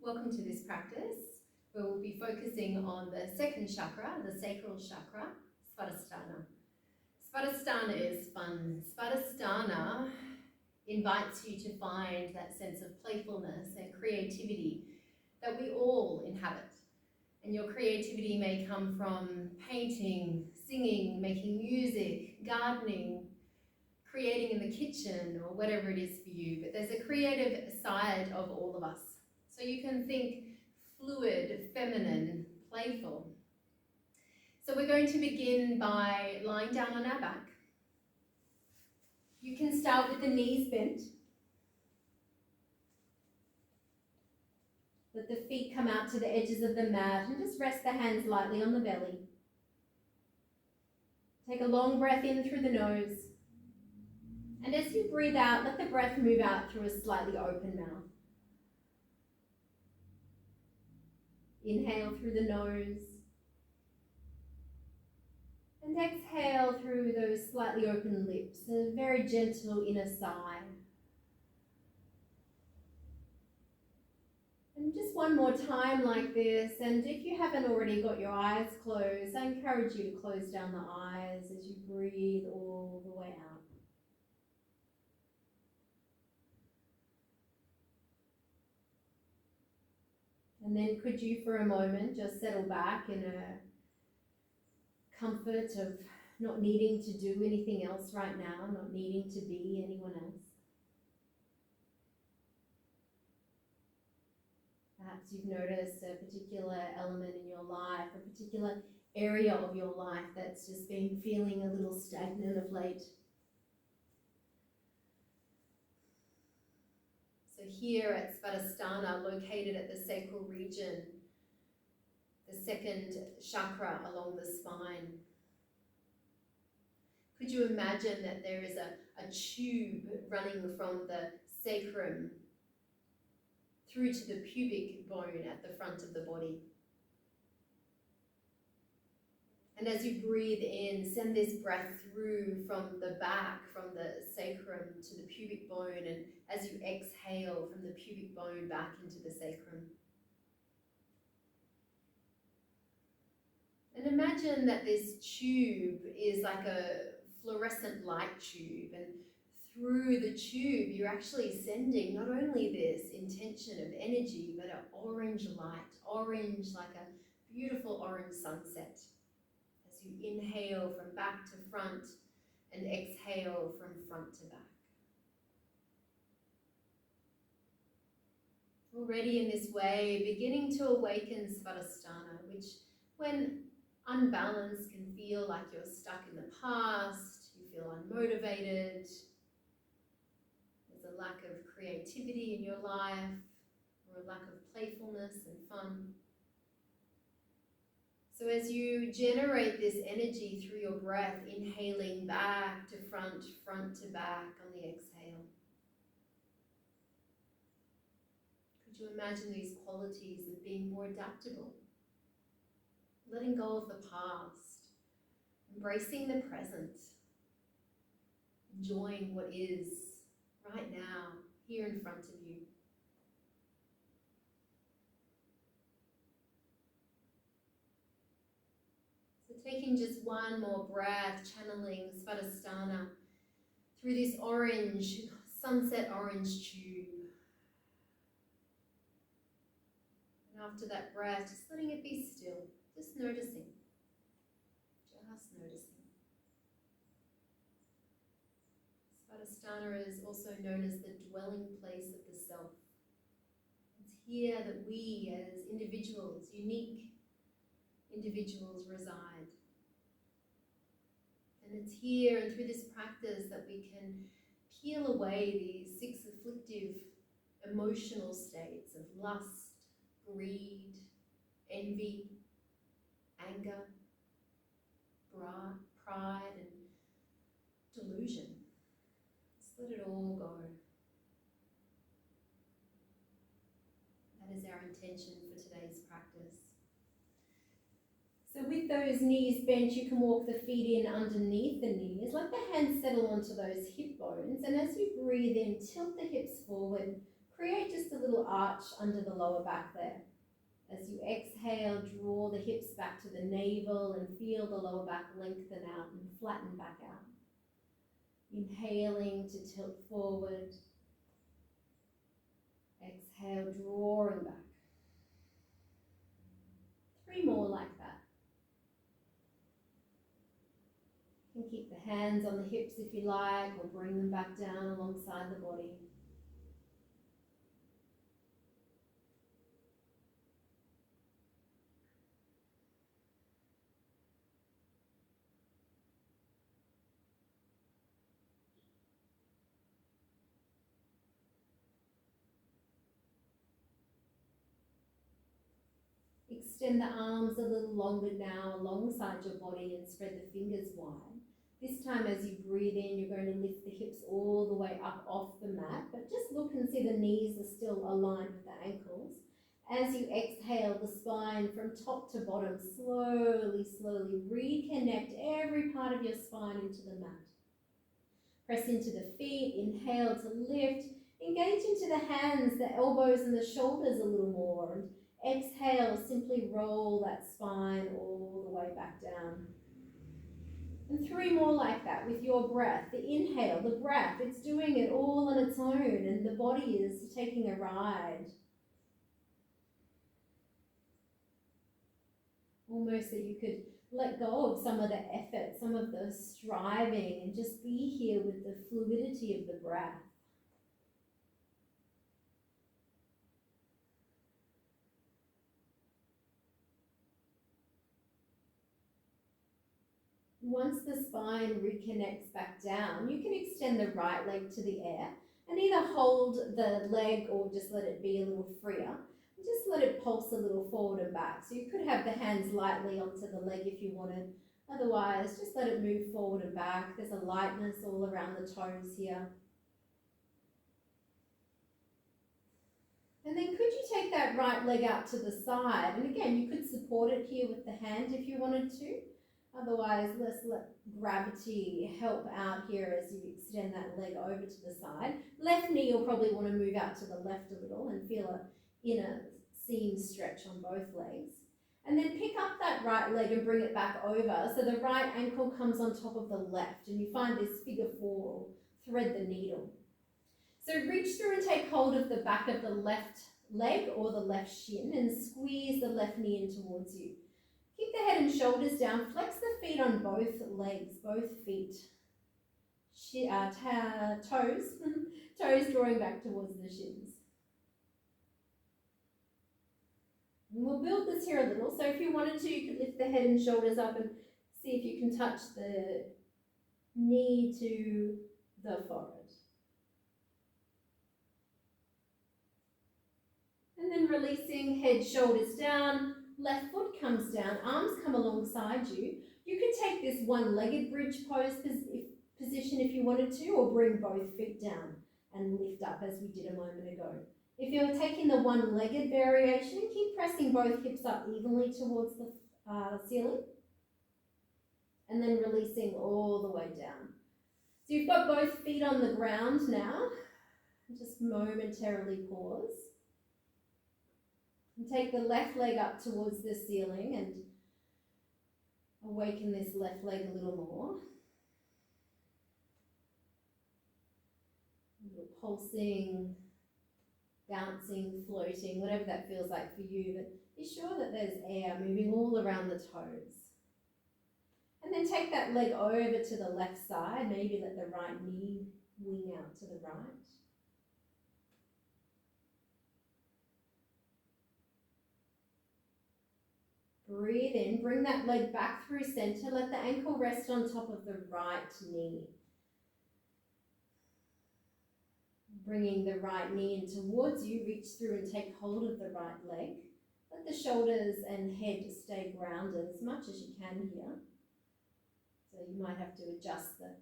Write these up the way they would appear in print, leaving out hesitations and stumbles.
Welcome to this practice where we'll be focusing on the second chakra, the Sacral Chakra, Svadhisthana. Svadhisthana is fun. Svadhisthana invites you to find that sense of playfulness and creativity that we all inhabit. And your creativity may come from painting, singing, making music, gardening, creating in the kitchen, or whatever it is for you. But there's a creative side of all of us. So you can think fluid, feminine, playful. So we're going to begin by lying down on our back. You can start with the knees bent. Let the feet come out to the edges of the mat and just rest the hands lightly on the belly. Take a long breath in through the nose. And as you breathe out, let the breath move out through a slightly open mouth. Inhale through the nose. And exhale through those slightly open lips, a very gentle inner sigh. And just one more time like this, and if you haven't already got your eyes closed, I encourage you to close down the eyes as you breathe all the way out. And then could you for a moment just settle back in a comfort of not needing to do anything else right now, not needing to be anyone else. Perhaps you've noticed a particular element in your life, a particular area of your life that's just been feeling a little stagnant of late. So here at Svadhisthana, located at the sacral region, the second chakra along the spine, could you imagine that there is a tube running from the sacrum through to the pubic bone at the front of the body? And as you breathe in, send this breath through from the back, from the sacrum to the pubic bone, and as you exhale from the pubic bone back into the sacrum. And imagine that this tube is like a fluorescent light tube, and through the tube you're actually sending not only this intention of energy, but an orange light, orange like a beautiful orange sunset. As you inhale from back to front and exhale from front to back. Already in this way, beginning to awaken Svadhisthana, which when unbalanced can feel like you're stuck in the past, you feel unmotivated, there's a lack of creativity in your life, or a lack of playfulness and fun. So as you generate this energy through your breath, inhaling back to front, front to back on the exhale, could you imagine these qualities of being more adaptable, letting go of the past, embracing the present, enjoying what is right now, here in front of you. Taking just one more breath, channeling Svadhisthana through this orange, sunset orange tube. And after that breath, just letting it be still, just noticing, Svadhisthana is also known as the dwelling place of the self. It's here that we as individuals, unique individuals, reside. And it's here and through this practice that we can peel away these 6 afflictive emotional states of lust, greed, envy, anger, pride, and delusion. Just let it all go. That is our intention for today's practice. So with those knees bent, you can walk the feet in underneath the knees. Let the hands settle onto those hip bones. And as you breathe in, tilt the hips forward, create just a little arch under the lower back there. As you exhale, draw the hips back to the navel and feel the lower back lengthen out and flatten back out. Inhaling to tilt forward. Exhale, drawing back. 3 more like that. You can keep the hands on the hips if you like, or bring them back down alongside the body. Extend the arms a little longer now alongside your body and spread the fingers wide. This time as you breathe in, you're going to lift the hips all the way up off the mat, but just look and see the knees are still aligned with the ankles. As you exhale, the spine from top to bottom, slowly reconnect every part of your spine into the mat. Press into the feet, inhale to lift, engage into the hands, the elbows and the shoulders a little more, and exhale, simply roll that spine all the way back down. And 3 more like that with your breath. The inhale, the breath, it's doing it all on its own and the body is taking a ride. Almost that you could let go of some of the effort, some of the striving, and just be here with the fluidity of the breath. Once the spine reconnects back down, you can extend the right leg to the air and either hold the leg or just let it be a little freer. Just let it pulse a little forward and back. So you could have the hands lightly onto the leg if you wanted. Otherwise, just let it move forward and back. There's a lightness all around the toes here. And then could you take that right leg out to the side? And again, you could support it here with the hand if you wanted to. Otherwise, let's let gravity help out here as you extend that leg over to the side. Left knee, you'll probably want to move out to the left a little and feel an inner seam stretch on both legs. And then pick up that right leg and bring it back over. So the right ankle comes on top of the left and you find this figure 4, thread the needle. So reach through and take hold of the back of the left leg or the left shin and squeeze the left knee in towards you. Keep the head and shoulders down, flex the feet on both legs, both feet. Toes drawing back towards the shins. And we'll build this here a little, so if you wanted to, you could lift the head and shoulders up and see if you can touch the knee to the forehead. And then releasing, head, shoulders down, left foot comes down, arms come alongside you. You could take this one-legged bridge pose position if you wanted to, or bring both feet down and lift up as we did a moment ago. If you're taking the one-legged variation, keep pressing both hips up evenly towards the ceiling and then releasing all the way down. So you've got both feet on the ground now. Just momentarily pause. And take the left leg up towards the ceiling and awaken this left leg a little more. A little pulsing, bouncing, floating, whatever that feels like for you, but be sure that there's air moving all around the toes. And then take that leg over to the left side, maybe let the right knee wing out to the right. Breathe in, bring that leg back through center, let the ankle rest on top of the right knee. Bringing the right knee in towards you, reach through and take hold of the right leg. Let the shoulders and head stay grounded as much as you can here. So you might have to adjust the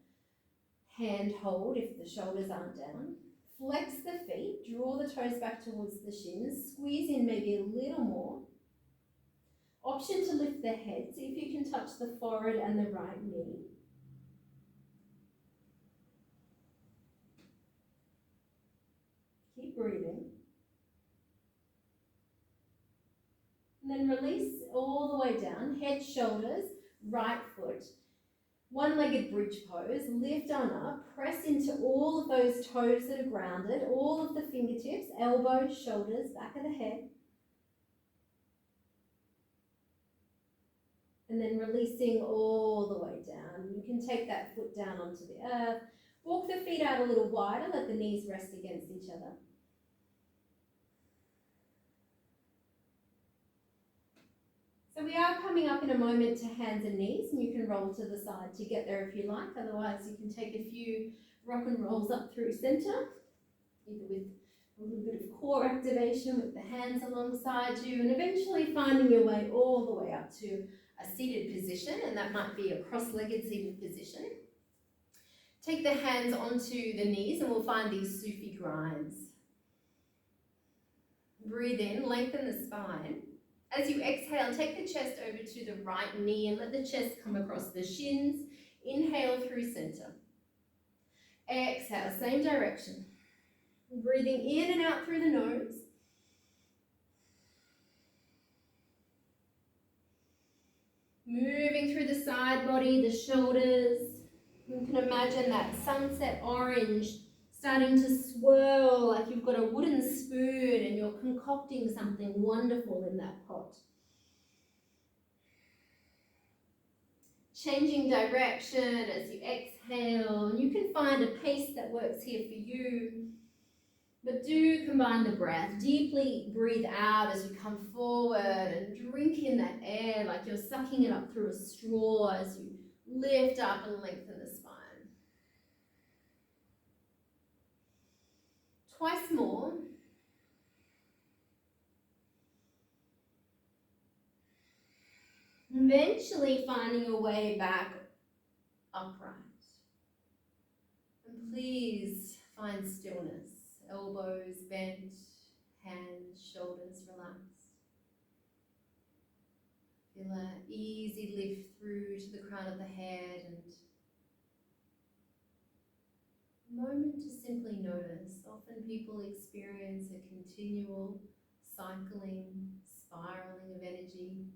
hand hold if the shoulders aren't down. Flex the feet, draw the toes back towards the shins, squeeze in maybe a little more. Option to lift the head, see if you can touch the forehead and the right knee. Keep breathing. And then release all the way down, head, shoulders, right foot. One-legged bridge pose, lift on up, press into all of those toes that are grounded, all of the fingertips, elbows, shoulders, back of the head. And then releasing all the way down. You can take that foot down onto the earth. Walk the feet out a little wider, let the knees rest against each other. So we are coming up in a moment to hands and knees, and you can roll to the side to get there if you like. Otherwise, you can take a few rock and rolls up through center, either with a little bit of core activation with the hands alongside you, and eventually finding your way all the way up to a seated position, and that might be a cross-legged seated position. Take the hands onto the knees, and we'll find these Sufi grinds. Breathe in, lengthen the spine. As you exhale, take the chest over to the right knee and let the chest come across the shins. Inhale through center. Exhale, same direction. Breathing in and out through the nose. Moving through the side body, the shoulders. You can imagine that sunset orange starting to swirl like you've got a wooden spoon and you're concocting something wonderful in that pot. Changing direction as you exhale. You can find a pace that works here for you. But do combine the breath. Deeply breathe out as you come forward and drink in that air like you're sucking it up through a straw as you lift up and lengthen the spine. Twice more. Eventually finding your way back upright. And please find stillness. Elbows bent, hands, shoulders relaxed. Feel an easy lift through to the crown of the head and a moment to simply notice. Often people experience a continual cycling, spiraling of energy.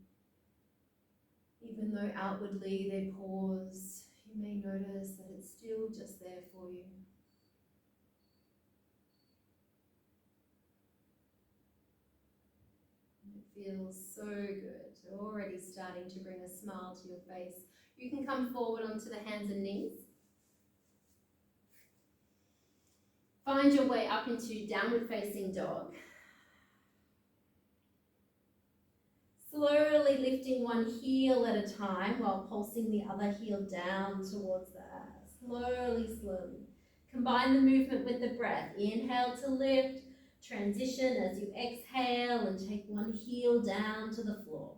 Even though outwardly they pause, you may notice that it's still just there for you. It feels so good. Already starting to bring a smile to your face. You can come forward onto the hands and knees. Find your way up into downward facing dog. Slowly lifting one heel at a time while pulsing the other heel down towards the earth. Slowly, slowly. Combine the movement with the breath. Inhale to lift. Transition as you exhale and take one heel down to the floor.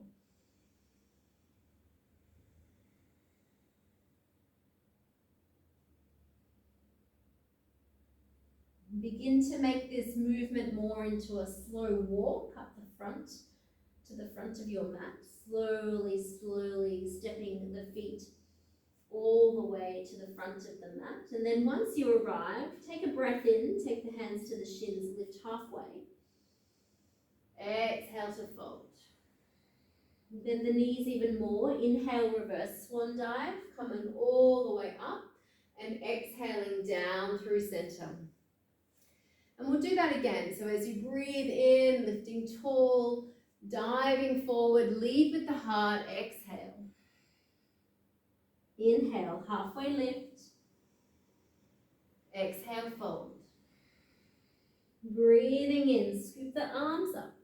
Begin to make this movement more into a slow walk up the front, to the front of your mat. Slowly, slowly stepping the feet all the way to the front of the mat. And then once you arrive, take a breath in, take the hands to the shins, lift halfway. Exhale to fold. Bend the knees even more. Inhale, reverse swan dive, coming all the way up and exhaling down through center. And we'll do that again. So as you breathe in, lifting tall, diving forward, lead with the heart, exhale. Inhale, halfway lift. Exhale, fold. Breathing in, scoop the arms up.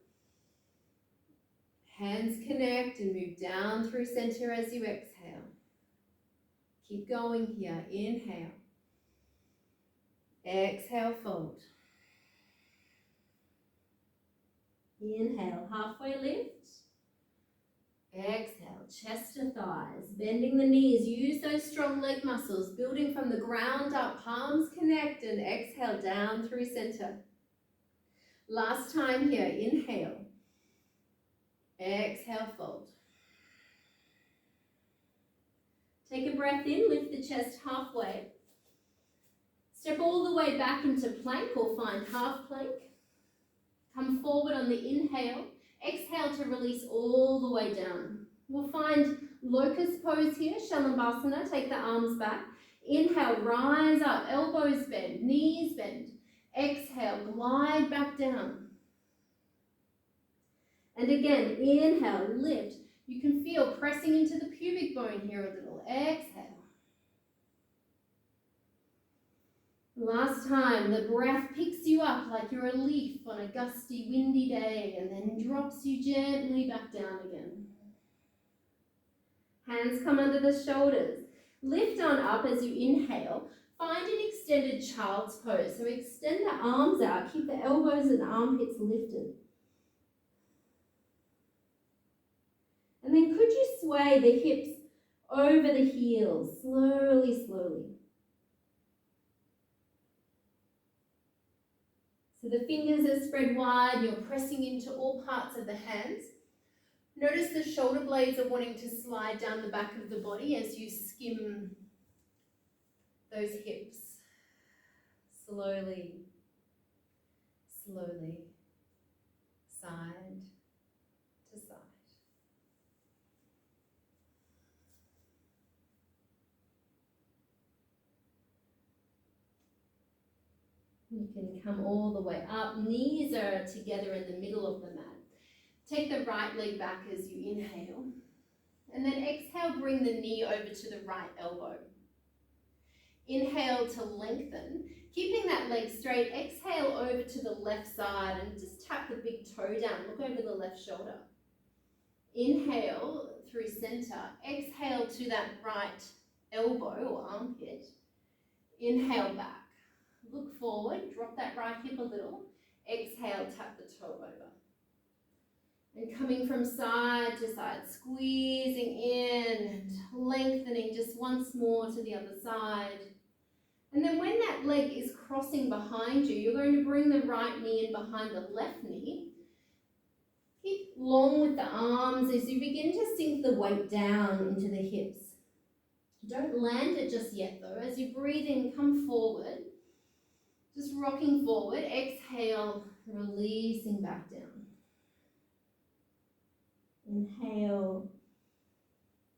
Hands connect and move down through center as you exhale. Keep going here. Inhale. Exhale, fold. Inhale, halfway lift. Exhale, chest to thighs, bending the knees. Use those strong leg muscles, building from the ground up, palms connect, and exhale down through center. Last time here, inhale. Exhale, fold. Take a breath in, lift the chest halfway. Step all the way back into plank or find half plank. Come forward on the inhale. Exhale to release all the way down. We'll find locust pose here, Shalabhasana. Take the arms back. Inhale, rise up, elbows bend, knees bend. Exhale, glide back down. And again, inhale, lift. You can feel pressing into the pubic bone here a little. Exhale. Last time, the breath picks you up like you're a leaf on a gusty, windy day and then drops you gently back down again. Hands come under the shoulders. Lift on up as you inhale. Find an extended child's pose. So extend the arms out. Keep the elbows and armpits lifted. And then could you sway the hips over the heels, slowly, slowly. So the fingers are spread wide, you're pressing into all parts of the hands. Notice the shoulder blades are wanting to slide down the back of the body as you skim those hips. Slowly, slowly, side to side. You can come all the way up. Knees are together in the middle of the mat. Take the right leg back as you inhale. And then exhale, bring the knee over to the right elbow. Inhale to lengthen. Keeping that leg straight, exhale over to the left side and just tap the big toe down. Look over the left shoulder. Inhale through center. Exhale to that right elbow or armpit. Inhale back. Look forward, drop that right hip a little. Exhale, tap the toe over. And coming from side to side, squeezing in, lengthening just once more to the other side. And then when that leg is crossing behind you, you're going to bring the right knee in behind the left knee. Keep long with the arms as you begin to sink the weight down into the hips. Don't land it just yet though. As you breathe in, come forward. Just rocking forward, exhale, releasing back down. Inhale.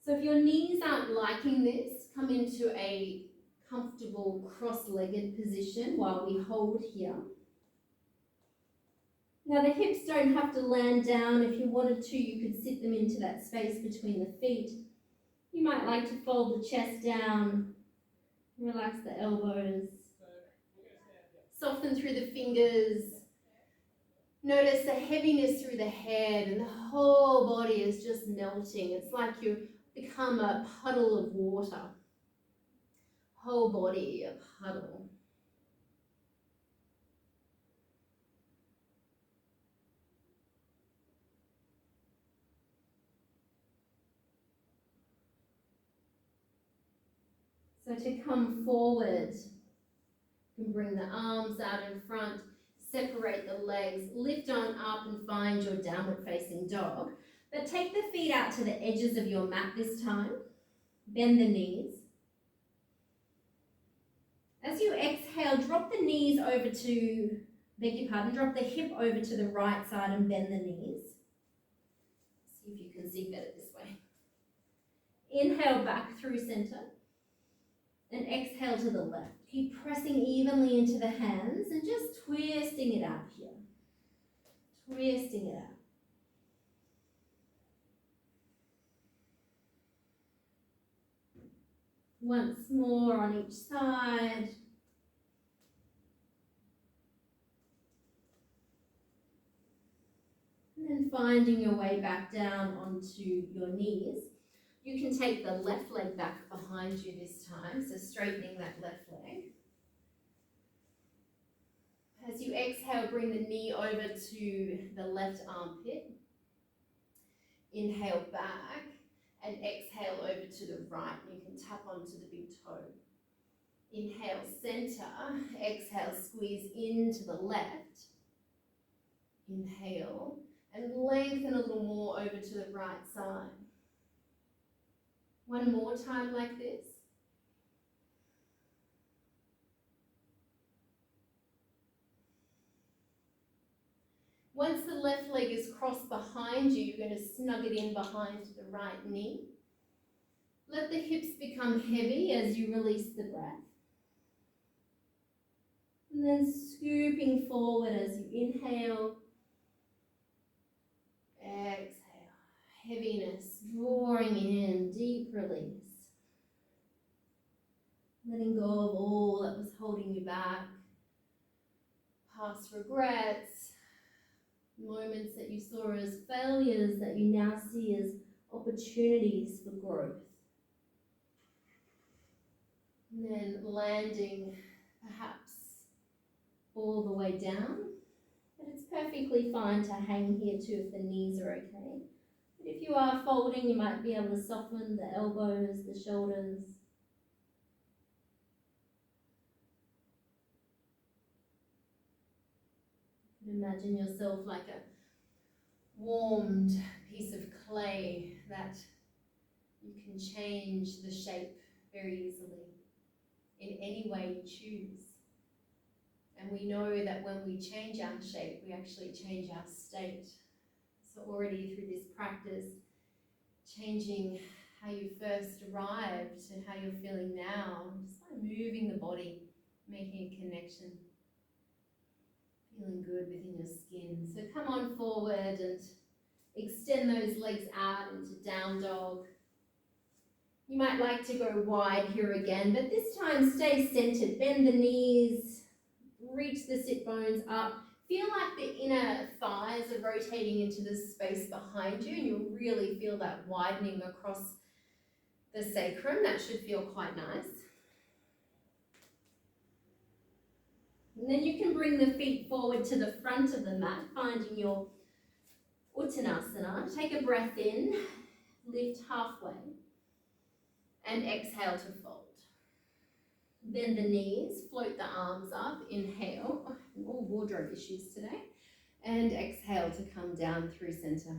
So if your knees aren't liking this, come into a comfortable cross-legged position while we hold here. Now the hips don't have to land down. If you wanted to, you could sit them into that space between the feet. You might like to fold the chest down, relax the elbows. Soften through the fingers. Notice the heaviness through the head and the whole body is just melting. It's like you become a puddle of water. Whole body a puddle. So to come forward, you can bring the arms out in front, separate the legs, lift on up and find your downward facing dog. But take the feet out to the edges of your mat this time. Bend the knees. As you exhale, drop the knees over to, drop the hip over to the right side and bend the knees. See if you can see better this way. Inhale back through center and exhale to the left. Keep pressing evenly into the hands and just twisting it out here. Twisting it out. Once more on each side. And then finding your way back down onto your knees. You can take the left leg back behind you this time, so straightening that left leg. As you exhale, bring the knee over to the left armpit. Inhale back and exhale over to the right. You can tap onto the big toe. Inhale, center. Exhale, squeeze into the left. Inhale and lengthen a little more over to the right side. One more time like this. Once the left leg is crossed behind you, you're going to snug it in behind the right knee. Let the hips become heavy as you release the breath. And then scooping forward as you inhale. Exhale. Heaviness, drawing in, deep release. Letting go of all that was holding you back. Past regrets, moments that you saw as failures that you now see as opportunities for growth. And then landing perhaps all the way down. But it's perfectly fine to hang here too if the knees are okay. But if you are folding, you might be able to soften the elbows, the shoulders. Imagine yourself like a warmed piece of clay that you can change the shape very easily in any way you choose. And we know that when we change our shape, we actually change our state. So already through this practice, changing how you first arrived to how you're feeling now, just by moving the body, making a connection. Feeling good within your skin. So come on forward and extend those legs out into down dog. You might like to go wide here again, but this time stay centered. Bend the knees, reach the sit bones up. Feel like the inner thighs are rotating into the space behind you, and you'll really feel that widening across the sacrum. That should feel quite nice. And then you can bring the feet forward to the front of the mat, finding your Uttanasana. Take a breath in, lift halfway, and exhale to fold. Bend the knees, float the arms up, inhale. All wardrobe issues today. And exhale to come down through center.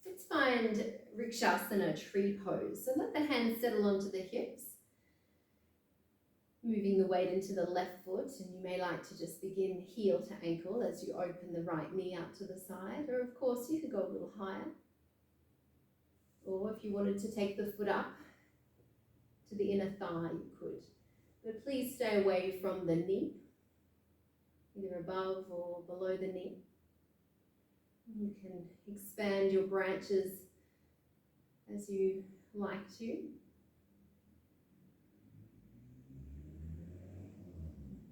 Let's find Rikshasana, tree pose. So let the hands settle onto the hips. Moving the weight into the left foot, and you may like to just begin heel to ankle as you open the right knee out to the side, or of course you could go a little higher. Or if you wanted to take the foot up to the inner thigh, you could. But please stay away from the knee, either above or below the knee. You can expand your branches as you like to.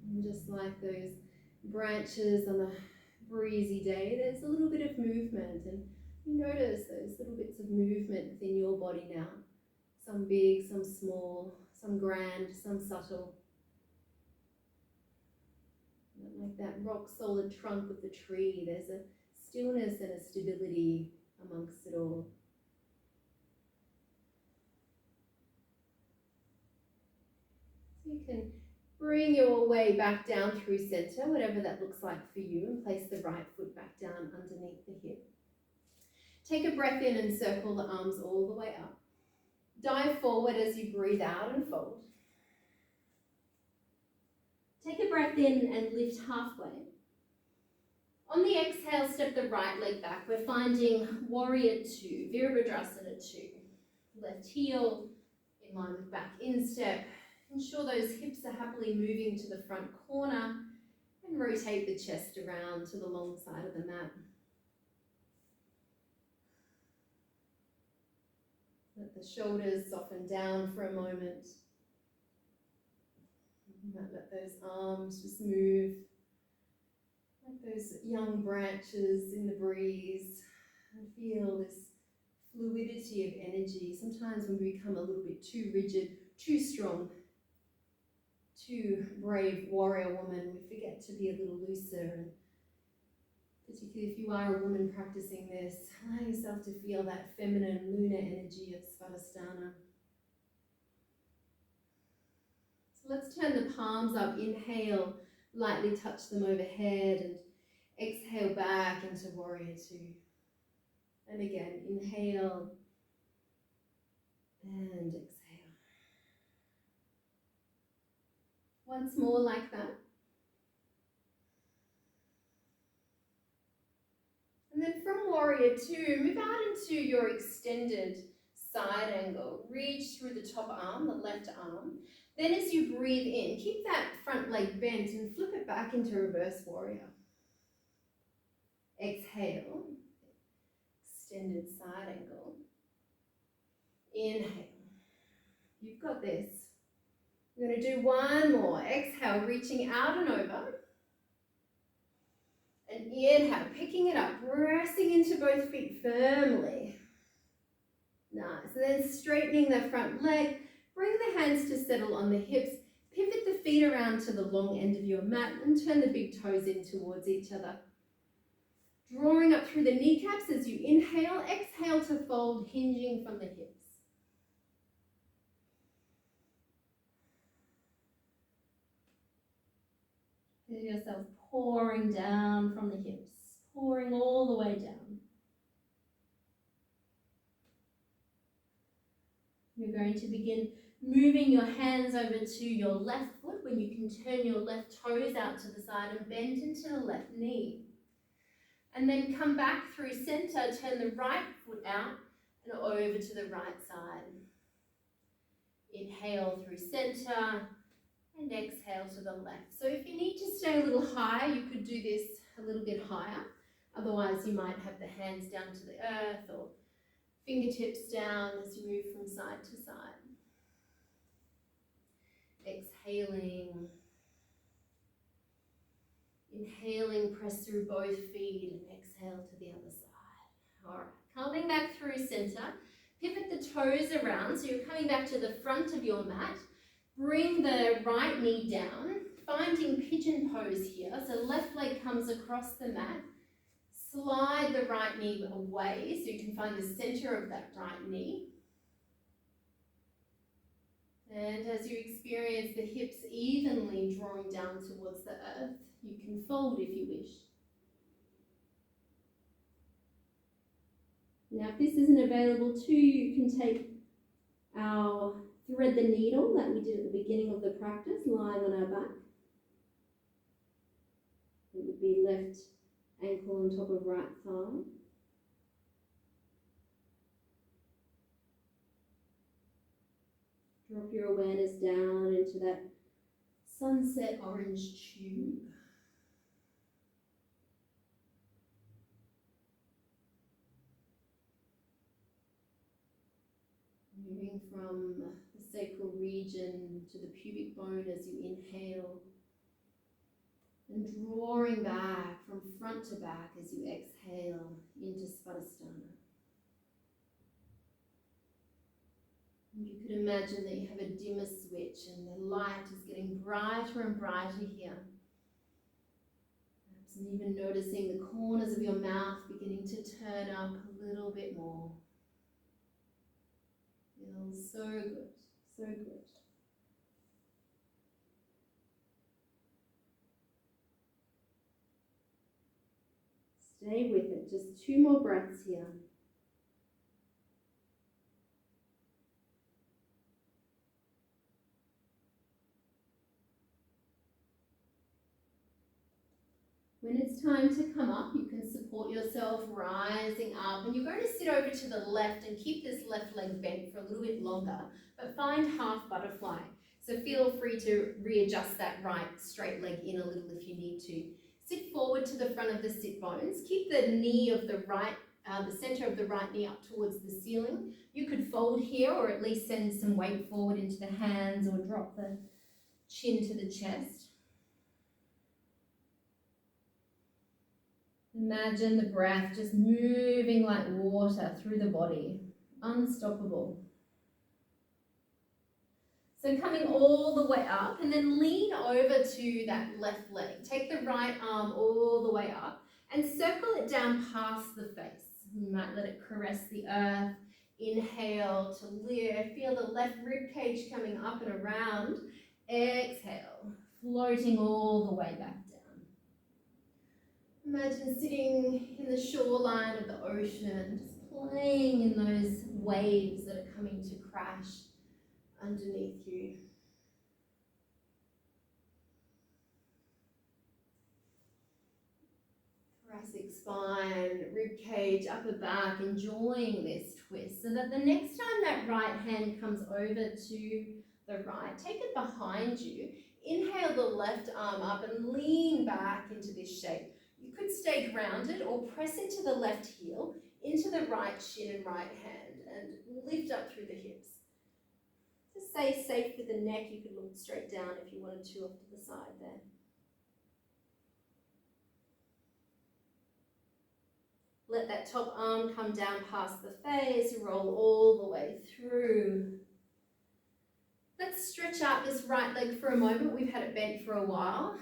And just like those branches on a breezy day, there's a little bit of movement, and you notice those little bits of movement within your body now. Some big, some small, some grand, some subtle. Like that rock solid trunk of the tree, there's a stillness and a stability amongst it all. So you can bring your way back down through center, whatever that looks like for you, and place the right foot back down underneath the hip. Take a breath in and circle the arms all the way up. Dive forward as you breathe out and fold. Take a breath in and lift halfway. On the exhale, step the right leg back. We're finding Warrior 2, Virabhadrasana 2. Left heel in line with back instep. Ensure those hips are happily moving to the front corner, and rotate the chest around to the long side of the mat. Let the shoulders soften down for a moment. Let those arms just move like those young branches in the breeze. And feel this fluidity of energy. Sometimes when we become a little bit too rigid, too strong, too brave warrior woman, we forget to be a little looser. And particularly if you are a woman practicing this, allow yourself to feel that feminine lunar energy of Svadhisthana. So let's turn the palms up. Inhale, lightly touch them overhead, and exhale back into Warrior 2. And again, inhale and exhale. Once more like that. then from warrior two, move out into your extended side angle. Reach through the top arm, the left arm. Then as you breathe in, keep that front leg bent and flip it back into reverse warrior. Exhale, extended side angle. Inhale. You've got this. We're going to do one more. Exhale, reaching out and over. And inhale, picking it up, pressing into both feet firmly. Nice. And then straightening the front leg. Bring the hands to settle on the hips. Pivot the feet around to the long end of your mat and turn the big toes in towards each other. Drawing up through the kneecaps as you inhale. Exhale to fold, hinging from the hips. Feel yourself pouring down from the hips, pouring all the way down. You're going to begin moving your hands over to your left foot when you can turn your left toes out to the side and bend into the left knee. And then come back through center, turn the right foot out and over to the right side. Inhale through center and exhale to the left. So if you need to stay a little higher, you could do this a little bit higher. Otherwise, you might have the hands down to the earth or fingertips down as you move from side to side. Exhaling. Inhaling, press through both feet and exhale to the other side. All right, coming back through center. Pivot the toes around, so you're coming back to the front of your mat. Bring the right knee down, finding pigeon pose here. So left leg comes across the mat. Slide the right knee away so you can find the center of that right knee. And as you experience the hips evenly drawing down towards the earth, you can fold if you wish. Now, if this isn't available to you, you can take our thread the needle that we did at the beginning of the practice, lying on our back. It would be left ankle on top of right thigh. Drop your awareness down into that sunset orange tube. Moving from the sacral region to the pubic bone as you inhale. And drawing back from front to back as you exhale into Spadasthana. You could imagine that you have a dimmer switch and the light is getting brighter and brighter here. Perhaps even noticing the corners of your mouth beginning to turn up a little bit more. Feels so good, so good. Stay with it, just 2 more breaths here. When it's time to come up, you can support yourself rising up, and you're going to sit over to the left and keep this left leg bent for a little bit longer, but find half butterfly. So feel free to readjust that right straight leg in a little if you need to. Sit forward to the front of the sit bones. Keep the knee of the right, the center of the right knee up towards the ceiling. You could fold here or at least send some weight forward into the hands or drop the chin to the chest. Imagine the breath just moving like water through the body, unstoppable. So coming all the way up and then lean over to that left leg. Take the right arm all the way up and circle it down past the face. You might let it caress the earth. Inhale to lift. Feel the left rib cage coming up and around. Exhale, floating all the way back down. Imagine sitting in the shoreline of the ocean, just playing in those waves that are coming to crash underneath you. Thoracic spine, rib cage, upper back, enjoying this twist. So that the next time that right hand comes over to the right, take it behind you. Inhale the left arm up and lean back into this shape. You could stay grounded or press into the left heel, into the right shin and right hand, and lift up through the hips. To stay safe with the neck, you could look straight down if you wanted to, off to the side there. Let that top arm come down past the face, roll all the way through. Let's stretch out this right leg for a moment. We've had it bent for a while.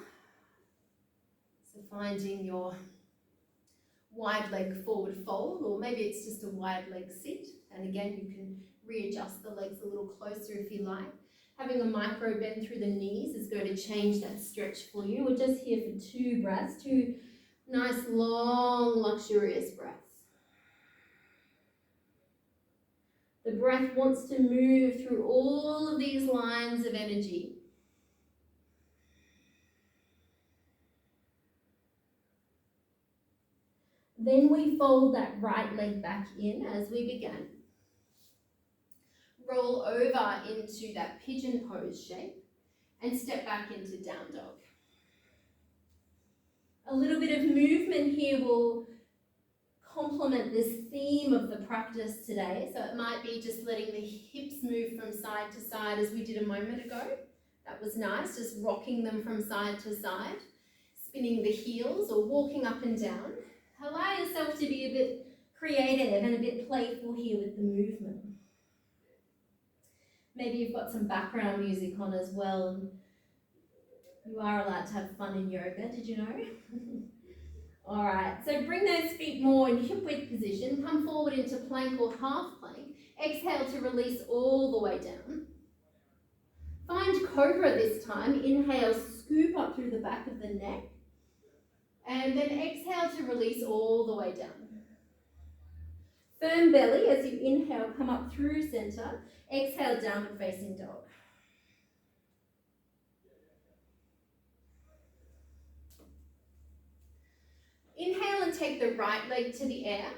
So finding your wide leg forward fold, or maybe it's just a wide leg sit. And again, you can readjust the legs a little closer if you like. Having a micro bend through the knees is going to change that stretch for you. We're just here for 2 breaths, 2 nice, long, luxurious breaths. The breath wants to move through all of these lines of energy. Then we fold that right leg back in as we began. Roll over into that pigeon pose shape and step back into down dog. A little bit of movement here will complement this theme of the practice today. So it might be just letting the hips move from side to side as we did a moment ago. That was nice, just rocking them from side to side, spinning the heels or walking up and down. Allow yourself to be a bit creative and a bit playful here with the movement. Maybe you've got some background music on as well. You are allowed to have fun in yoga, did you know? All right, so bring those feet more in hip width position. Come forward into plank or half plank. Exhale to release all the way down. Find cobra this time. Inhale, scoop up through the back of the neck. And then exhale to release all the way down. Firm belly as you inhale, come up through center. Exhale, downward facing dog. Inhale and take the right leg to the air.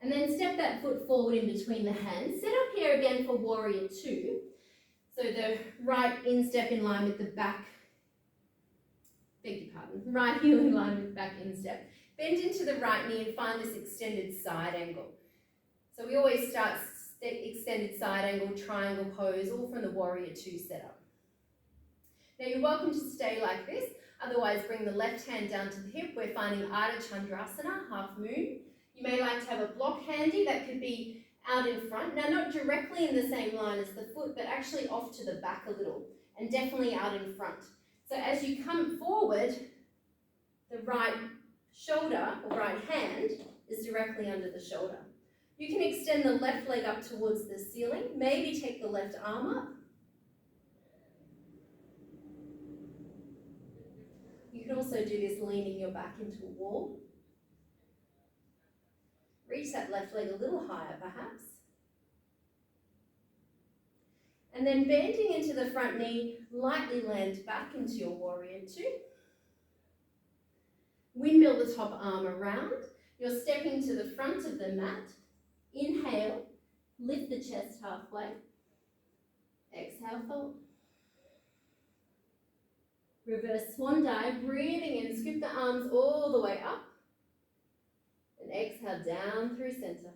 And then step that foot forward in between the hands. Set up here again for warrior 2. So the right instep in line with the back, beg your pardon, right heel in line with back instep. Bend into the right knee and find this extended side angle. So we always start extended side angle, triangle pose, all from the warrior 2 setup. Now you're welcome to stay like this. Otherwise, bring the left hand down to the hip. We're finding Ardha Chandrasana, half moon. You may like to have a block handy that could be out in front. Now, not directly in the same line as the foot, but actually off to the back a little, and definitely out in front. So as you come forward, the right shoulder or right hand is directly under the shoulder. You can extend the left leg up towards the ceiling. Maybe take the left arm up. You can also do this leaning your back into a wall. Reach that left leg a little higher perhaps. And then bending into the front knee, lightly land back into your warrior 2. Windmill the top arm around. You're stepping to the front of the mat. Inhale, lift the chest halfway. Exhale, fold. Reverse swan dive, breathing in, scoop the arms all the way up. And exhale down through center.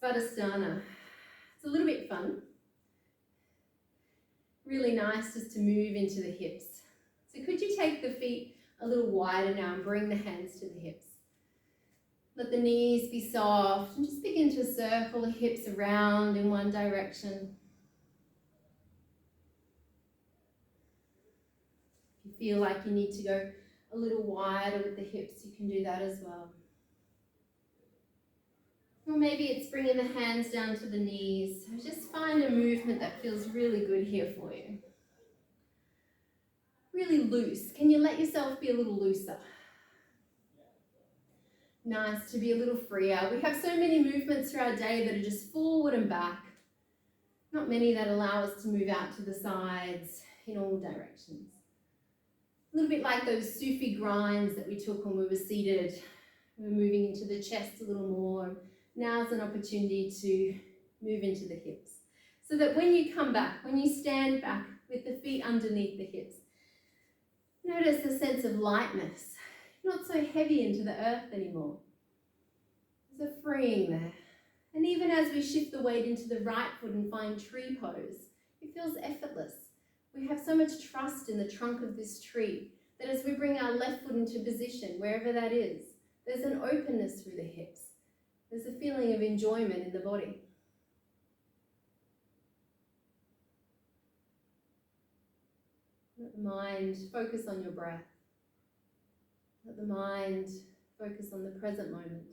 Svadhisthana. It's a little bit fun. Really nice just to move into the hips. So could you take the feet a little wider now and bring the hands to the hips? Let the knees be soft and just begin to circle the hips around in one direction. If you feel like you need to go a little wider with the hips, you can do that as well. Or maybe it's bringing the hands down to the knees. Just find a movement that feels really good here for you. Really loose. Can you let yourself be a little looser? Nice to be a little freer. We have so many movements through our day that are just forward and back. Not many that allow us to move out to the sides, in all directions. A little bit like those Sufi grinds that we took when we were seated. We're moving into the chest a little more. Now's an opportunity to move into the hips. So that when you come back, when you stand back with the feet underneath the hips, notice a sense of lightness. You're not so heavy into the earth anymore. There's a freeing there. And even as we shift the weight into the right foot and find tree pose, it feels effortless. We have so much trust in the trunk of this tree that as we bring our left foot into position, wherever that is, there's an openness through the hips. There's a feeling of enjoyment in the body. Let the mind focus on your breath. Let the mind focus on the present moment.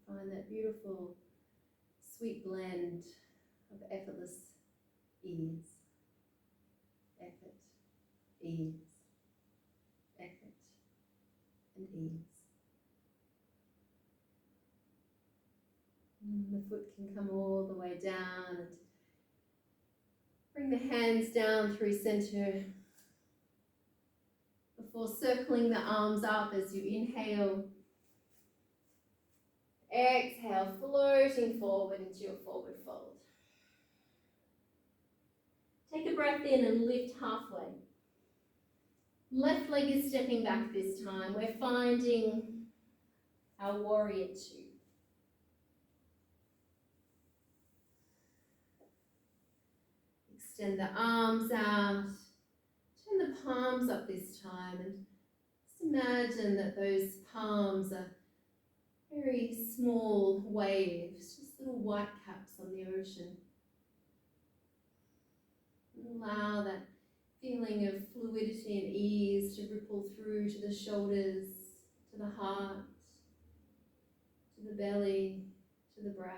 Find that beautiful, sweet blend of effortless ease. Effort, ease, effort, and ease. And the foot can come all the way down and bring the hands down through center before circling the arms up as you inhale. Exhale, floating forward into your forward fold. Take a breath in and lift halfway. Left leg is stepping back this time. We're finding our warrior two. Extend the arms out. Turn the palms up this time and just imagine that those palms are very small waves, just little white caps on the ocean. And allow that feeling of fluidity and ease to ripple through to the shoulders, to the heart, to the belly, to the breath.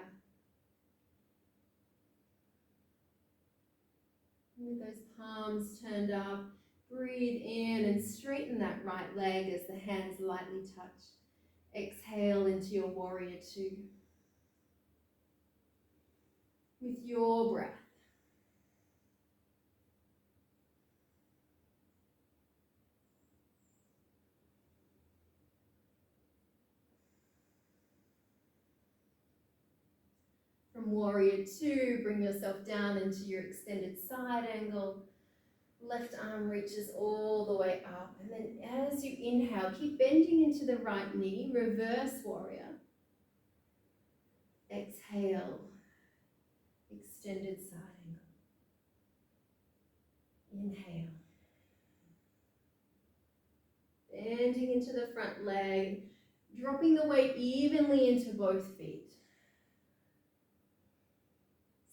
And with those palms turned up, breathe in and straighten that right leg as the hands lightly touch. Exhale into your warrior two. With your breath. From warrior two, bring yourself down into your extended side angle. Left arm reaches all the way up. And then as you inhale, keep bending into the right knee, reverse warrior. Exhale, extended side angle. Inhale. Bending into the front leg, dropping the weight evenly into both feet.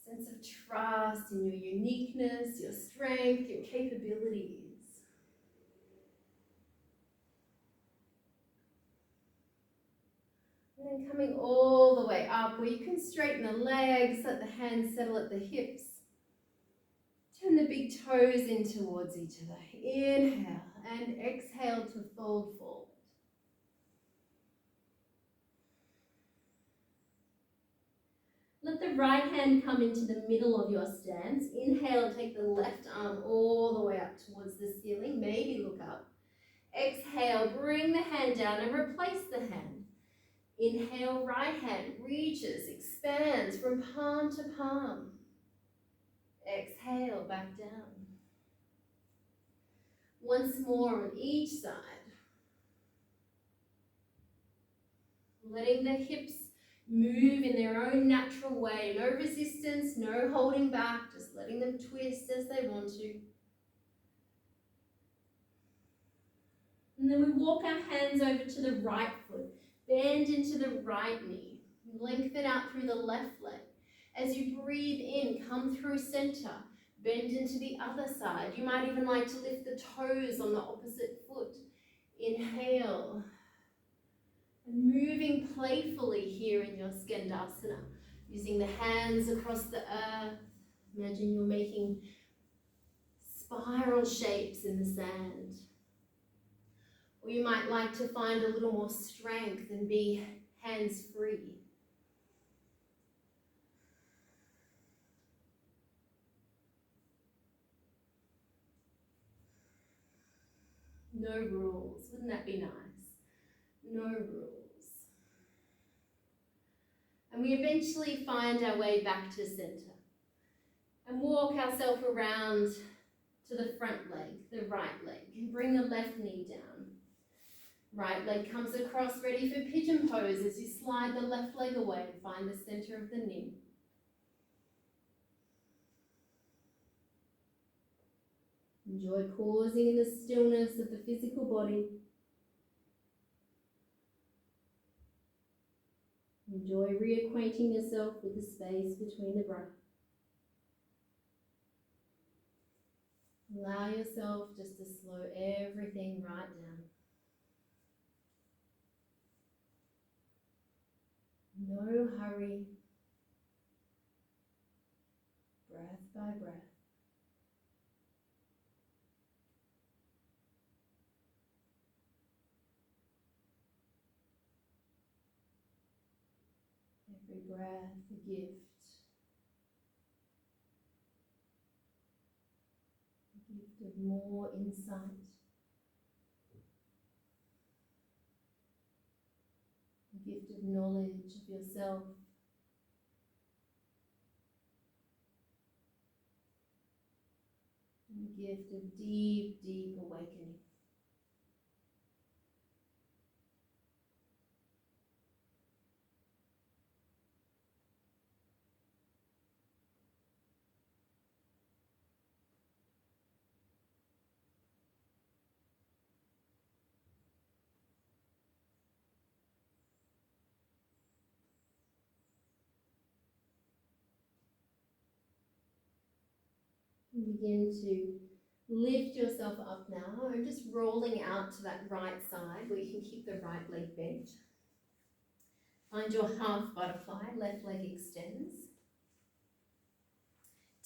Sense of trust in your uniqueness, your strength, your capabilities. And then coming all the way up, where you can straighten the legs, let the hands settle at the hips. Turn the big toes in towards each other. Inhale and exhale to fold forward. Let the right hand come into the middle of your stance. Inhale, take the left arm all the way up towards the ceiling. Maybe look up. Exhale, bring the hand down and replace the hand. Inhale, right hand reaches, expands from palm to palm. Exhale, back down. Once more on each side. Letting the hips move in their own natural way. No resistance, no holding back, just letting them twist as they want to. And then we walk our hands over to the right foot. Bend into the right knee. Lengthen out through the left leg. As you breathe in, come through center. Bend into the other side. You might even like to lift the toes on the opposite foot. Inhale. And moving playfully here in your Skandasana. Using the hands across the earth. Imagine you're making spiral shapes in the sand. Or you might like to find a little more strength and be hands-free. No rules. Wouldn't that be nice? No rules. And we eventually find our way back to center and walk ourselves around to the front leg, the right leg, and bring the left knee down. Right leg comes across, ready for pigeon pose as you slide the left leg away and find the center of the knee. Enjoy pausing in the stillness of the physical body. Enjoy reacquainting yourself with the space between the breath. Allow yourself just to slow everything right down. No hurry. Breath by breath. Every breath a gift. A gift of more insight. A gift of knowledge of yourself. And a gift of deep, deep awakening. And begin to lift yourself up now and just rolling out to that right side where you can keep the right leg bent. Find your half butterfly, left leg extends.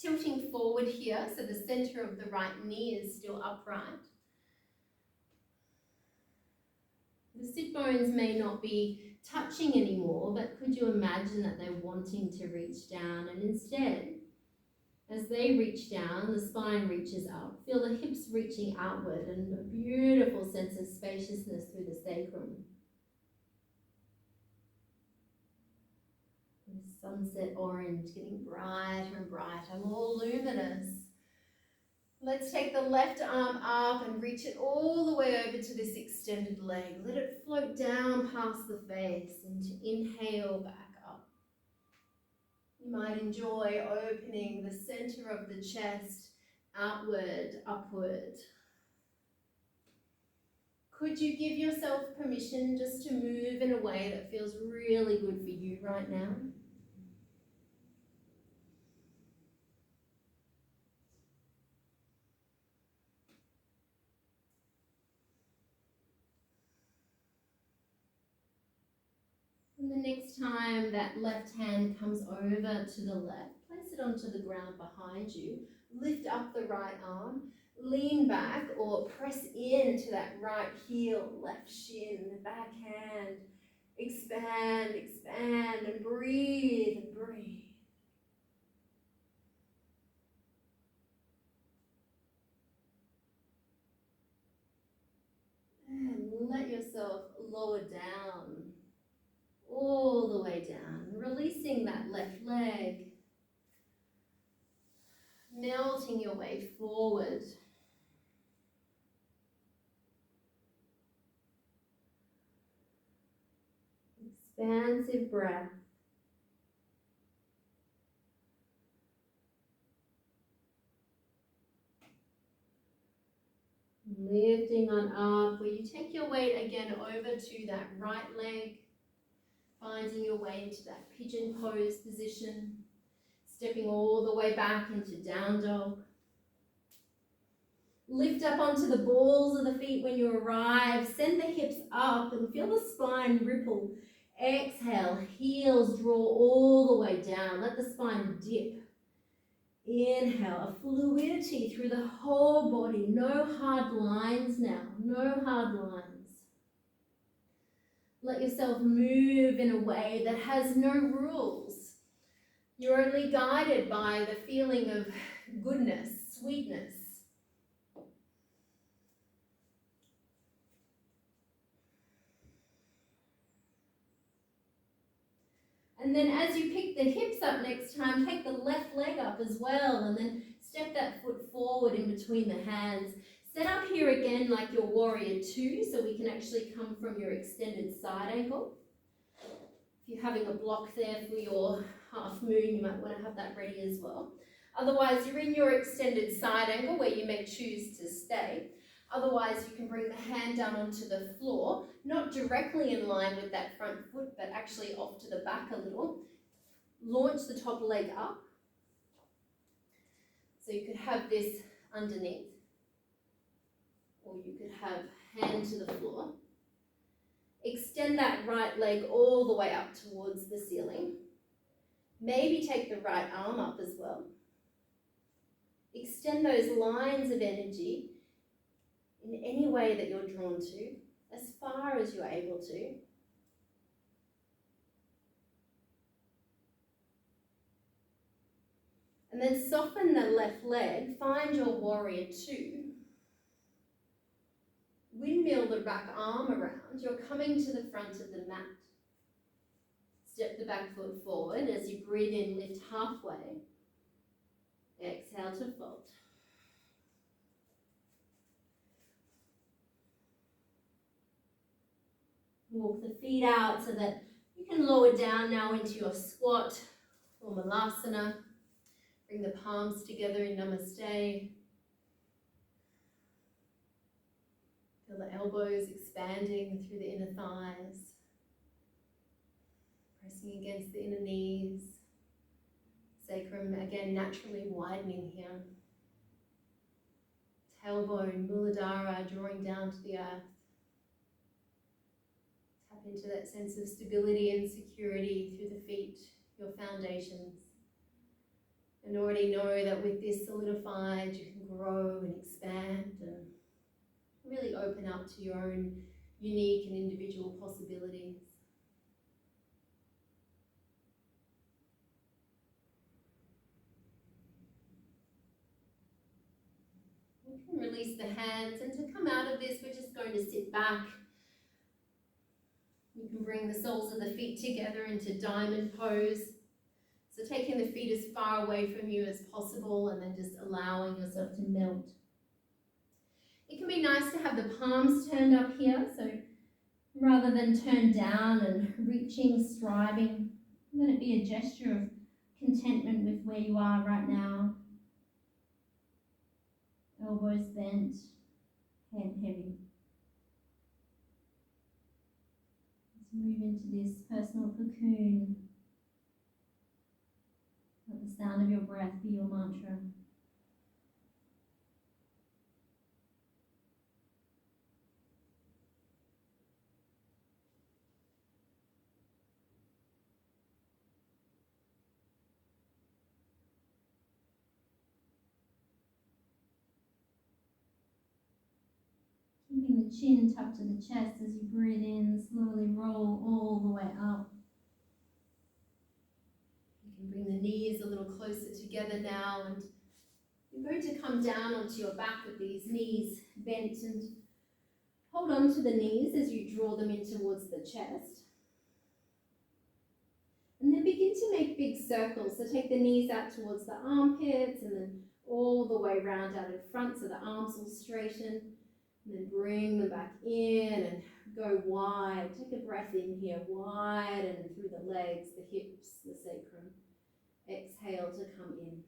Tilting forward here so the center of the right knee is still upright. The sit bones may not be touching anymore, but could you imagine that they're wanting to reach down, and instead, as they reach down, the spine reaches up. Feel the hips reaching outward and a beautiful sense of spaciousness through the sacrum. The sunset orange getting brighter and brighter, more luminous. Let's take the left arm up and reach it all the way over to this extended leg. Let it float down past the face and inhale back up. You might enjoy opening the center of the chest outward, upward. Could you give yourself permission just to move in a way that feels really good for you right now? And the next time that left hand comes over to the left, place it onto the ground behind you. Lift up the right arm, lean back or press into that right heel, left shin, back hand. Expand, expand, and breathe, and breathe. And let yourself lower down. All the way down, releasing that left leg, melting your way forward. Expansive breath. Lifting on up, where you take your weight again over to that right leg. Finding your way into that pigeon pose position, stepping all the way back into down dog. Lift up onto the balls of the feet when you arrive. Send the hips up and feel the spine ripple. Exhale, heels draw all the way down. Let the spine dip. Inhale, a fluidity through the whole body. No hard lines now, no hard lines. Let yourself move in a way that has no rules. You're only guided by the feeling of goodness, sweetness. And then as you pick the hips up next time, take the left leg up as well, and then step that foot forward in between the hands. Set up here again like your warrior two, so we can actually come from your extended side angle. If you're having a block there for your half moon, you might want to have that ready as well. Otherwise, you're in your extended side angle where you may choose to stay. Otherwise, you can bring the hand down onto the floor, not directly in line with that front foot, but actually off to the back a little. Launch the top leg up. So you could have this underneath, or you could have hand to the floor. Extend that right leg all the way up towards the ceiling. Maybe take the right arm up as well. Extend those lines of energy in any way that you're drawn to, as far as you're able to. And then soften the left leg, find your warrior two. Windmill the back arm around, you're coming to the front of the mat. Step the back foot forward. As you breathe in, lift halfway. Exhale to fold. Walk the feet out so that you can lower down now into your squat or malasana. Bring the palms together in namaste. Feel the elbows expanding through the inner thighs. Pressing against the inner knees. Sacrum again naturally widening here. Tailbone, Muladhara drawing down to the earth. Tap into that sense of stability and security through the feet, your foundations. And already know that with this solidified, you can grow and expand and really open up to your own unique and individual possibilities. You can release the hands, and to come out of this, we're just going to sit back. You can bring the soles of the feet together into diamond pose. So taking the feet as far away from you as possible and then just allowing yourself to melt. It can be nice to have the palms turned up here, so rather than turn down and reaching, striving, let it be a gesture of contentment with where you are right now. Elbows bent, head heavy. Let's move into this personal cocoon. Let the sound of your breath be your mantra. Keeping the chin tucked to the chest as you breathe in, slowly roll all the way up. You can bring the knees a little closer together now, and you're going to come down onto your back with these knees bent, and hold on to the knees as you draw them in towards the chest. And then begin to make big circles. So take the knees out towards the armpits and then all the way round out in front so the arms will straighten. And then bring them back in and go wide. Take a breath in here, wide and through the legs, the hips, the sacrum. Exhale to come in.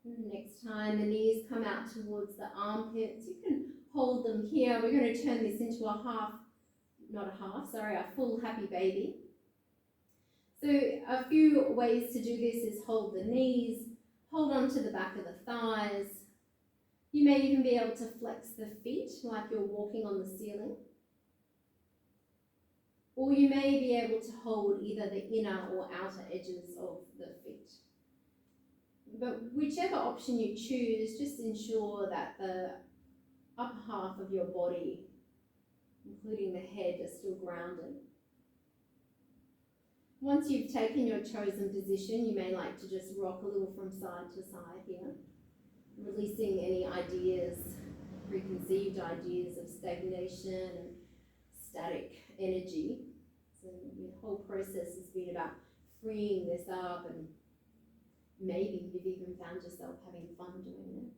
And next time the knees come out towards the armpits, you can hold them here. We're going to turn this into a full happy baby. So a few ways to do this is hold the knees, hold on to the back of the thighs. You may even be able to flex the feet like you're walking on the ceiling. Or you may be able to hold either the inner or outer edges of the feet. But whichever option you choose, just ensure that the upper half of your body, including the head, are still grounded. Once you've taken your chosen position, you may like to just rock a little from side to side here, releasing any ideas, preconceived ideas of stagnation and static energy. So the whole process has been about freeing this up, and maybe you've even found yourself having fun doing it.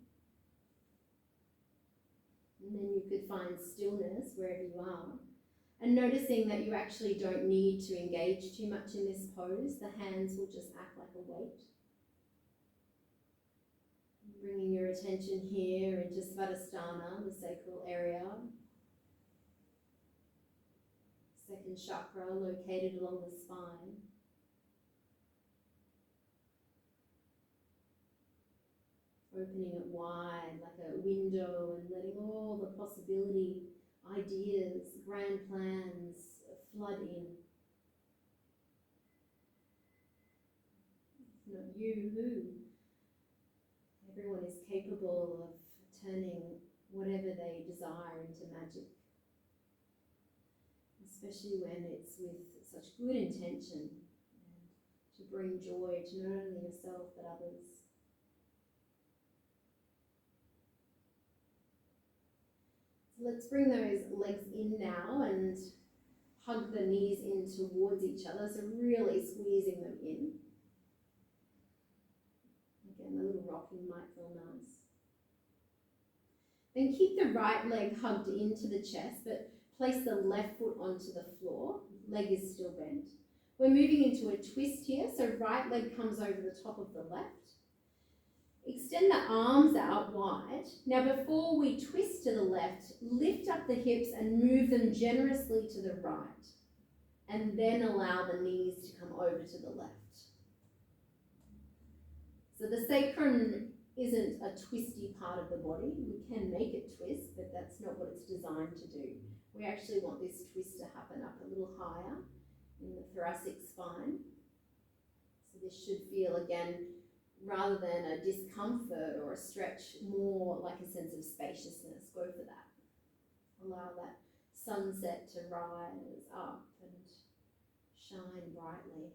And then you could find stillness wherever you are, and noticing that you actually don't need to engage too much in this pose. The hands will just act like a weight. Bringing your attention here into Svadhisthana, the sacral area. Second chakra located along the spine. Opening it wide like a window and letting all the possibility, ideas, grand plans flood in. It's not you who. Everyone is capable of turning whatever they desire into magic, especially when it's with such good intention and to bring joy to not only yourself but others. So let's bring those legs in now and hug the knees in towards each other, so really squeezing them in. Again, the little rocking might feel nice. Then keep the right leg hugged into the chest, but place the left foot onto the floor. Leg is still bent. We're moving into a twist here, so right leg comes over the top of the left. Extend the arms out wide. Now before we twist to the left, lift up the hips and move them generously to the right. And then allow the knees to come over to the left. So the sacrum isn't a twisty part of the body. We can make it twist, but that's not what it's designed to do. We actually want this twist to happen up a little higher in the thoracic spine. So this should feel, again, rather than a discomfort or a stretch, more like a sense of spaciousness. Go for that. Allow that sunset to rise up and shine brightly.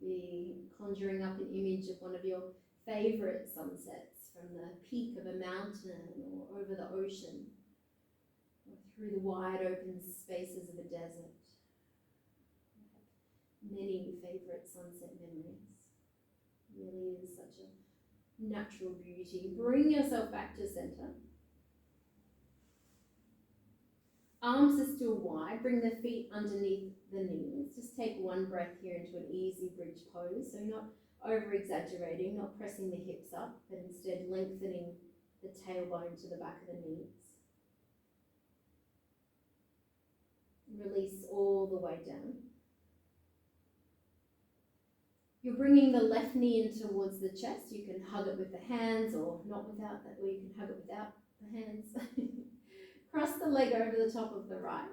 Maybe conjuring up an image of one of your favourite sunsets from the peak of a mountain or over the ocean or through the wide open spaces of a desert. Many favourite sunset memories. It really is such a natural beauty. Bring yourself back to centre. Arms are still wide. Bring the feet underneath the knees. Just take one breath here into an easy bridge pose. So not over-exaggerating, not pressing the hips up, but instead lengthening the tailbone to the back of the knees. Release all the way down. You're bringing the left knee in towards the chest. You can hug it with the hands or not without that, or you can hug it without the hands. Cross the leg over the top of the right.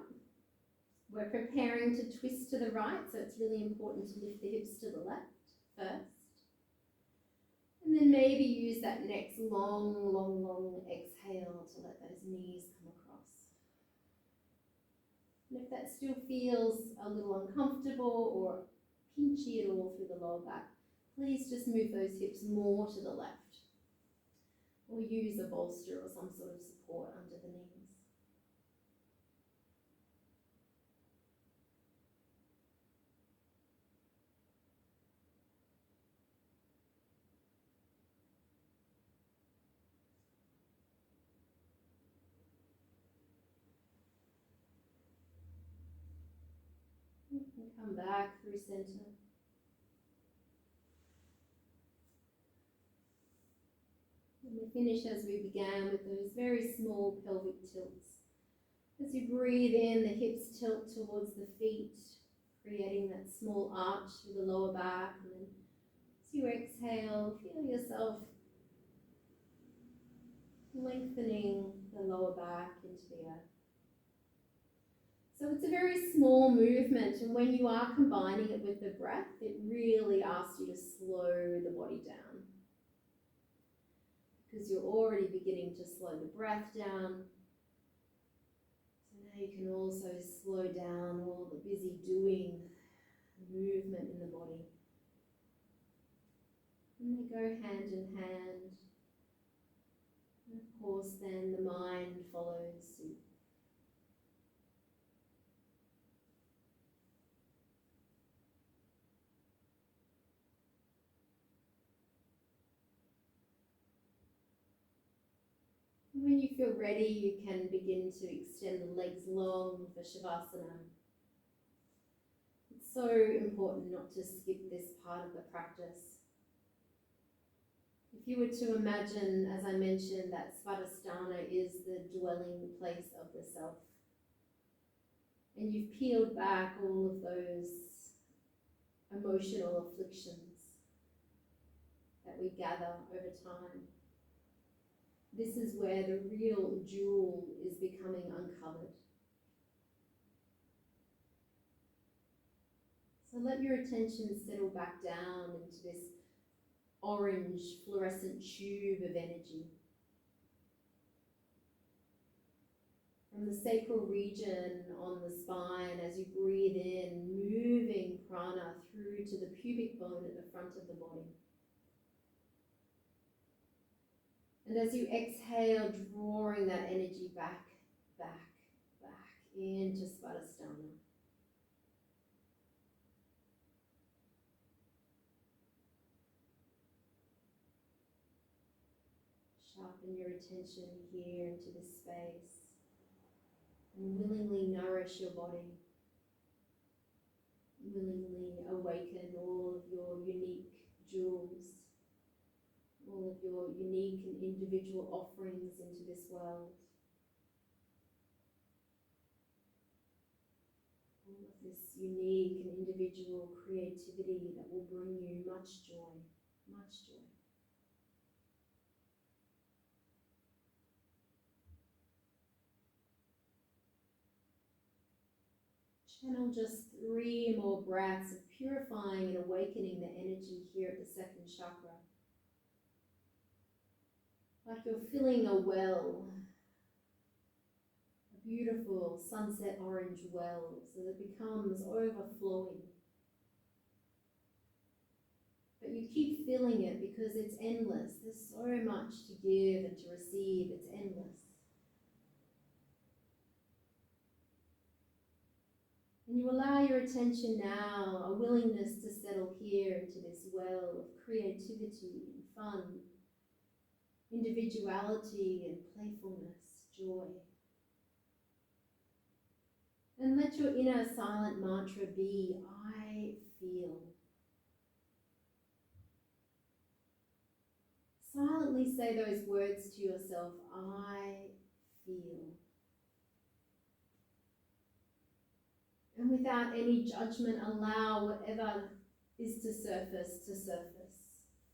We're preparing to twist to the right, so it's really important to lift the hips to the left first. And then maybe use that next long exhale to let those knees come across. And if that still feels a little uncomfortable or pinchy at all through the lower back, please just move those hips more to the left. Or use a bolster or some sort of support under the knees. And come back through center. And we finish as we began with those very small pelvic tilts. As you breathe in, the hips tilt towards the feet, creating that small arch through the lower back. And then as you exhale, feel yourself lengthening the lower back into the earth. So it's a very small movement, and when you are combining it with the breath, it really asks you to slow the body down, because you're already beginning to slow the breath down. So now you can also slow down all the busy doing, movement in the body. And they go hand in hand. And of course, then the mind follows suit. When you feel ready, you can begin to extend the legs long for Shavasana. It's so important not to skip this part of the practice. If you were to imagine, as I mentioned, that Svadhisthana is the dwelling place of the self, and you've peeled back all of those emotional afflictions that we gather over time, this is where the real jewel is becoming uncovered. So let your attention settle back down into this orange fluorescent tube of energy. From the sacral region on the spine, as you breathe in, moving prana through to the pubic bone at the front of the body. And as you exhale, drawing that energy back, back, back into Svadhisthana. Sharpen your attention here into this space and willingly nourish your body. Willingly awaken all of your unique jewels, all of your unique and individual offerings into this world. All of this unique and individual creativity that will bring you much joy, much joy. Channel just 3 more breaths of purifying and awakening the energy here at the second chakra. Like you're filling a well, a beautiful sunset orange well, so that it becomes overflowing. But you keep filling it because it's endless. There's so much to give and to receive. It's endless. And you allow your attention now, a willingness to settle here into this well of creativity and fun, individuality and playfulness, joy. And let your inner silent mantra be, I feel. Silently say those words to yourself, I feel. And without any judgment, allow whatever is to surface to surface.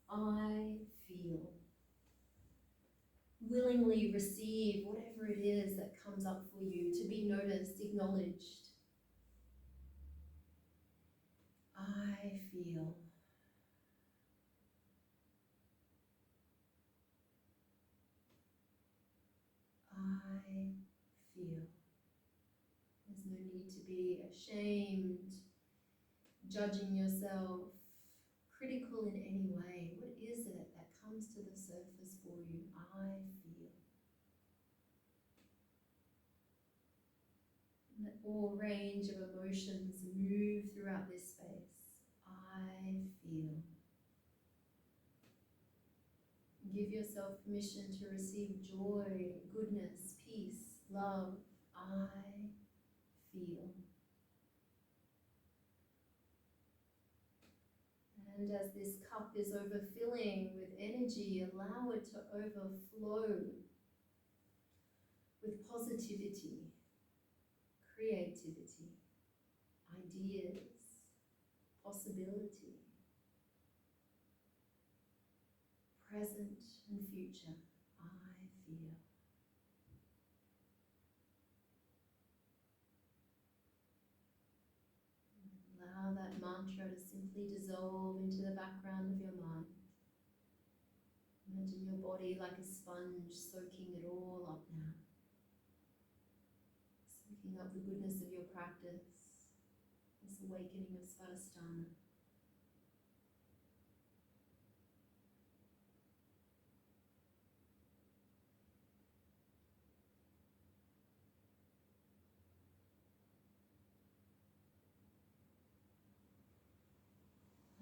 I feel. Willingly receive whatever it is that comes up for you, to be noticed, acknowledged. I feel. I feel. There's no need to be ashamed, judging yourself, critical in any way. What is it that comes to the surface for you? I feel. Let all range of emotions move throughout this space. I feel. Give yourself permission to receive joy, goodness, peace, love. I feel. And as this cup is overfilling with energy, allow it to overflow with positivity, creativity, ideas, possibility, present and future. I feel. mantra to simply dissolve into the background of your mind. Imagine your body like a sponge, soaking it all up now. Soaking up the goodness of your practice, this awakening of Svadhisthana.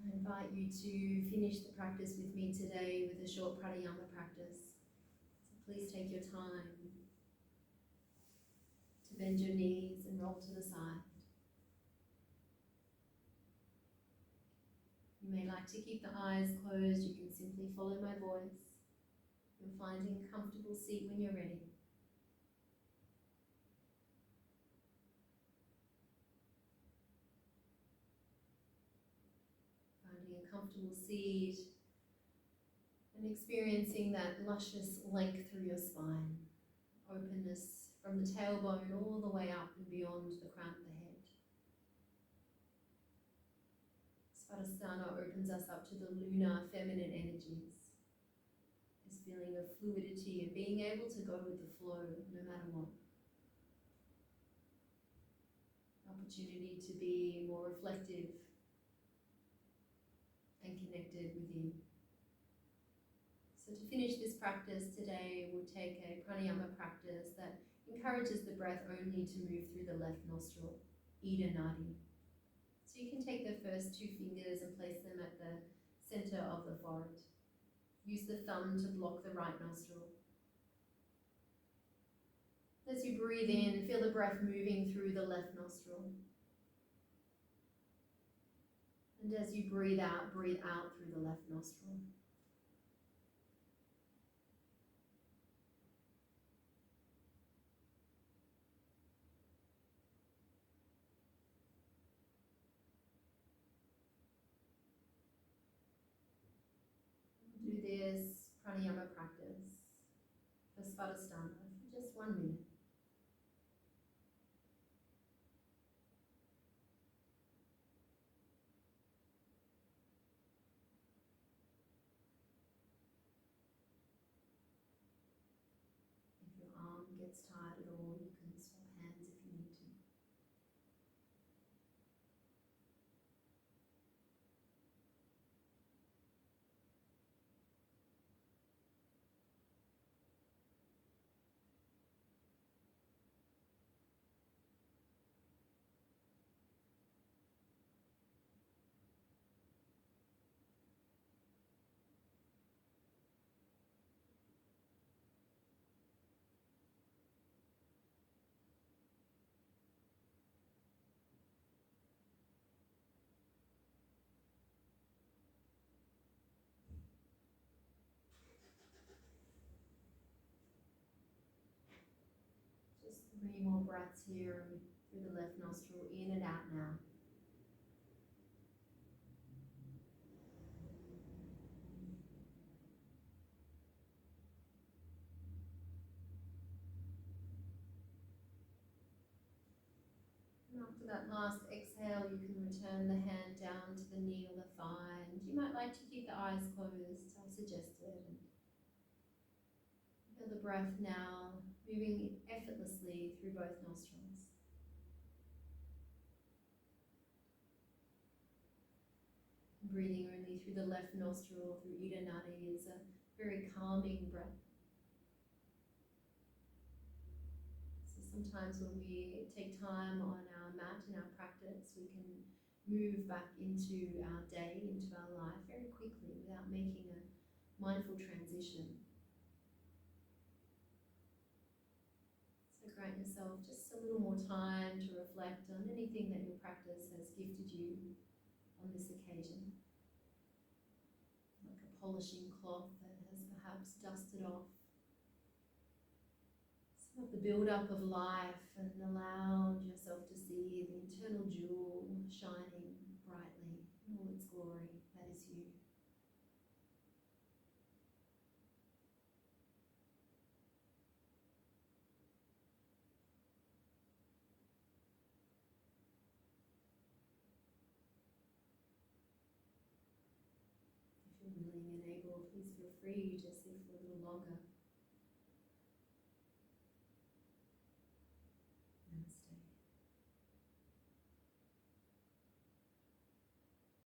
I invite you to finish the practice with me today with a short pranayama practice. So please take your time to bend your knees and roll to the side. You may like to keep the eyes closed. You can simply follow my voice. You'll find a comfortable seat when you're ready. Finding a comfortable seat and experiencing that luscious length through your spine. Openness from the tailbone all the way up and beyond the crown of the head. Svadhisthana opens us up to the lunar feminine energies. This feeling of fluidity and being able to go with the flow no matter what. Opportunity to be more reflective and connected within. So to finish this practice today, we'll take a pranayama practice that encourages the breath only to move through the left nostril, Ida Nadi. So you can take the first two fingers and place them at the center of the forehead. Use the thumb to block the right nostril. As you breathe in, feel the breath moving through the left nostril. And as you breathe out through the left nostril. Do this pranayama practice for Svadhisthana for just 1 minute. If your arm gets tired at all, you can swap hands if you need to. Just 3 more breaths here through the left nostril, in and out now. And after that last exhale, you can return the hand down to the knee or the thigh. And you might like to keep the eyes closed, as I suggested. Feel the breath now moving effortlessly through both nostrils. Breathing only through the left nostril, through Ida Nadi, is a very calming breath. So sometimes when we take time on our mat in our practice, we can move back into our day, into our life very quickly without making a mindful transition. So grant yourself just a little more time to reflect on anything that your practice has gifted you on this occasion. Like a polishing cloth that has perhaps dusted off some of the build-up of life and allowed yourself to see the internal jewel shining brightly in all its glory. That is you. please feel free to sit for a little longer.